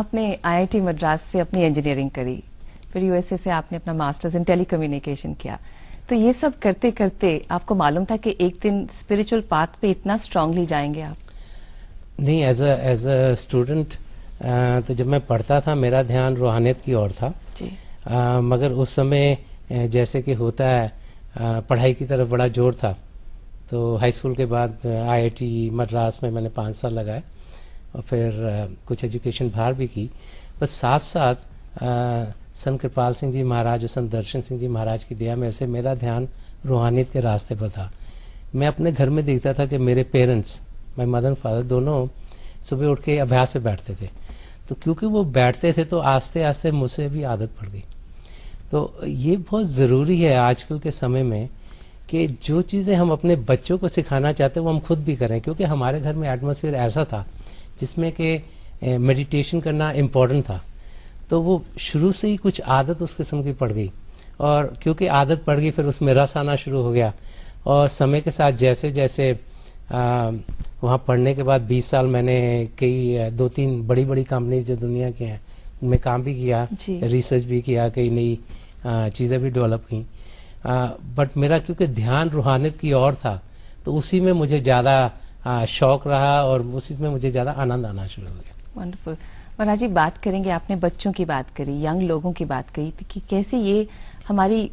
आपने आईआईटी मद्रास से अपनी इंजीनियरिंग करी, फिर यूएसए से आपने अपना मास्टर्स इन टेलीकम्युनिकेशन किया। तो ये सब करते करते आपको मालूम था कि एक दिन स्पिरिचुअल पाथ पे इतना स्ट्रांगली जाएंगे आप? नहीं, एज अ स्टूडेंट तो जब मैं पढ़ता था मेरा ध्यान रूहानियत की ओर था जी। मगर उस समय जैसे कि होता है पढ़ाई की तरफ बड़ा जोर था। तो हाई स्कूल के बाद आईआईटी मद्रास में मैंने 5 साल लगाए और फिर कुछ एजुकेशन बाहर भी की। बस साथ साथ संत कृपाल सिंह जी महाराज और संत दर्शन सिंह जी महाराज की दया मेरे से मेरा ध्यान रूहानियत के रास्ते पर था। मैं अपने घर में देखता था कि मेरे parents, my mother and father, दोनों सुबह उठ के अभ्यास पे बैठते थे। तो क्योंकि वो बैठते थे तो आस्ते आस्ते मुझसे भी आदत पड़ गई। तो ये बहुत ज़रूरी है आजकल के समय में कि जो चीज़ें हम अपने बच्चों को सिखाना चाहते हैं वो हम खुद भी करें, क्योंकि हमारे घर में एटमॉस्फेयर ऐसा था जिसमें कि मेडिटेशन करना इम्पोर्टेंट था। तो वो शुरू से ही कुछ आदत उस किस्म की पड़ गई और क्योंकि आदत पड़ गई फिर उसमें रस आना शुरू हो गया। और समय के साथ जैसे जैसे वहाँ पढ़ने के बाद 20 साल मैंने कई 2-3 बड़ी बड़ी कंपनी जो दुनिया की हैं उनमें काम भी किया, रिसर्च भी किया, कई नई चीज़ें भी डेवलप की। बट मेरा क्योंकि ध्यान रूहानियत की ओर था तो उसी में मुझे ज़्यादा शौक रहा और उसी में मुझे ज़्यादा आनंद आना शुरू हो गया। वंडरफुल। महाराज जी, बात करेंगे, आपने बच्चों की बात करी, यंग लोगों की बात करी कि कैसे ये हमारी